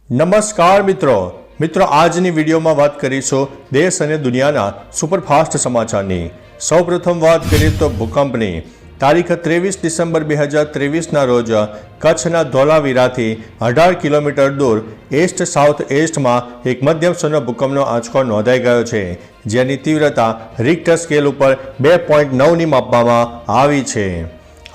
નમસ્કાર મિત્રો આજની વિડીયોમાં વાત કરીશું દેશ અને દુનિયાના સુપરફાસ્ટ સમાચારની। સૌપ્રથમ વાત કરીએ તો ભૂકંપની। તારીખ 23 ડિસેમ્બર 2023ના રોજ કચ્છના ધોલાવીરાથી 18 કિલોમીટર દૂર એસ્ટ સાઉથ એસ્ટમાં એક મધ્યમ સ્તરનો ભૂકંપનો આંચકો નોંધાઈ ગયો છે, જેની તીવ્રતા રિક્ટર સ્કેલ ઉપર 2.9ની માપવામાં આવી છે।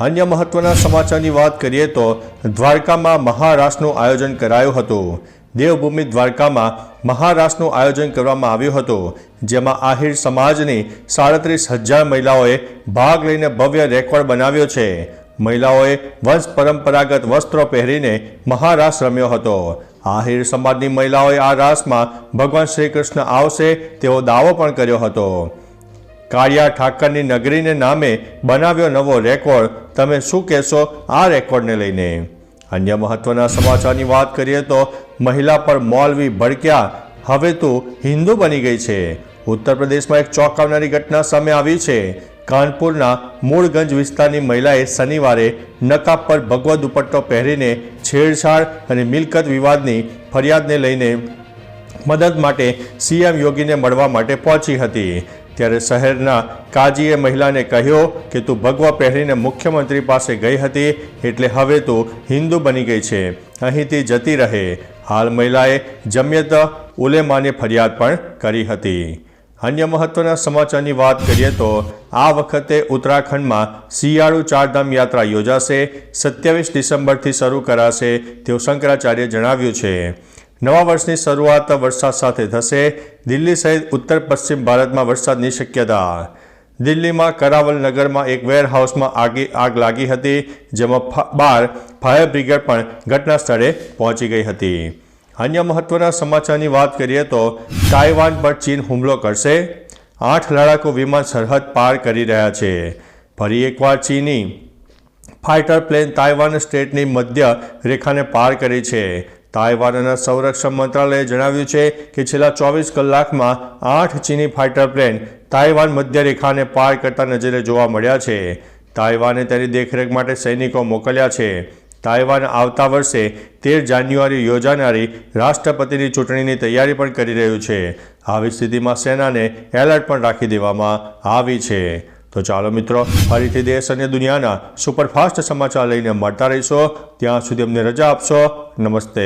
अन्य महत्वना समाचारनी बात करिए तो द्वारका में महारासનું आयोजन कराયું હતું। देवभूमि द्वारका में महारासનું आयोजन કરવામાં આવ્યું હતું, જેમાં આહિર સમાજની 37,000 મહિલાઓએ ભાગ લઈને ભવ્ય રેકોર્ડ બનાવ્યો છે। મહિલાઓએ વંશ પરંપરાગત વસ્ત્રો પહેરીને મહારાસ રમ્યો હતો। આહિર સમાજની મહિલાઓએ આ રાસમાં ભગવાન શ્રી કૃષ્ણ આવશે તેવો દાવો પણ કર્યો હતો। કાળિયા ઠાકરની નગરીને નામે બનાવ્યો નવો રેકોર્ડ। તમે શું કહેશો આ રેકોર્ડને લઈને? અન્ય મહત્વના સમાચારની વાત કરીએ તો મહિલા પર મૌલવી ભડક્યા, હવે તું હિન્દુ બની ગઈ છે। ઉત્તર પ્રદેશમાં એક ચોંકાવનારી ઘટના સામે આવી છે। કાનપુરના મૂળગંજ વિસ્તારની મહિલાએ શનિવારે નકાબ પર ભગવો દુપટ્ટો પહેરીને છેડછાડ અને મિલકત વિવાદની ફરિયાદને લઈને મદદ માટે સીએમ યોગીને મળવા માટે પહોંચી હતી। ત્યારે શહેરના કાજીએ મહિલાને કહ્યું કે તું ભગવા પહેરીને મુખ્યમંત્રી પાસે ગઈ હતી, એટલે હવે તું હિન્દુ બની ગઈ છે, અહીંથી જતી રહે। હાલ મહિલાએ જમિયત ઉલેમાને ફરિયાદ પણ કરી હતી। અન્ય મહત્વના સમાચારની વાત કરીએ તો આ વખતે ઉત્તરાખંડમાં શિયાળુ ચારધામ યાત્રા યોજાશે। 27 ડિસેમ્બરથી શરૂ કરાશે તેવું શંકરાચાર્યે જણાવ્યું છે। નવા વર્ષની શરૂઆત વરસાદ સાથે થશે। દિલ્હી સહિત ઉત્તર પશ્ચિમ ભારતમાં વરસાદની શક્યતા। દિલ્હીમાં કરાવલ નગરમાં એક વેરહાઉસમાં આગ લાગી હતી, જેમાં 12 ફાયર બ્રિગેડ પણ ઘટના સ્થળે પહોંચી ગઈ હતી। અન્ય મહત્વના સમાચારની વાત કરીએ તો તાઇવાન પર ચીન હુમલો કરશે। 8 લડાકુ વિમાન સરહદ પાર કરી રહ્યા છે। ફરી એકવાર ચીની ફાઇટર પ્લેન તાઇવાન સ્ટ્રેટની મધ્ય રેખાને પાર કરી છે। તાઇવાનના સંરક્ષણ મંત્રાલયે જણાવ્યું છે કે છેલ્લા 24 કલાકમાં 8 ચીની ફાઇટર પ્લેન તાઇવાન મધ્ય રેખાને પાર કરતા નજરે જોવા મળ્યા છે। તાઇવાને તેની દેખરેખ માટે સૈનિકો મોકલ્યા છે। તાઇવાન આવતા વર્ષે 13 જાન્યુઆરી યોજાનારી રાષ્ટ્રપતિની ચૂંટણીની તૈયારી પણ કરી રહ્યું છે। આવી સ્થિતિમાં સેનાને એલર્ટ પણ રાખી દેવામાં આવી છે। તો ચાલો મિત્રો, ફરીથી દેશ અને દુનિયાના સુપરફાસ્ટ સમાચાર લઈને મળતા રહીશો। ત્યાં સુધી અમને રજા આપશો। નમસ્તે।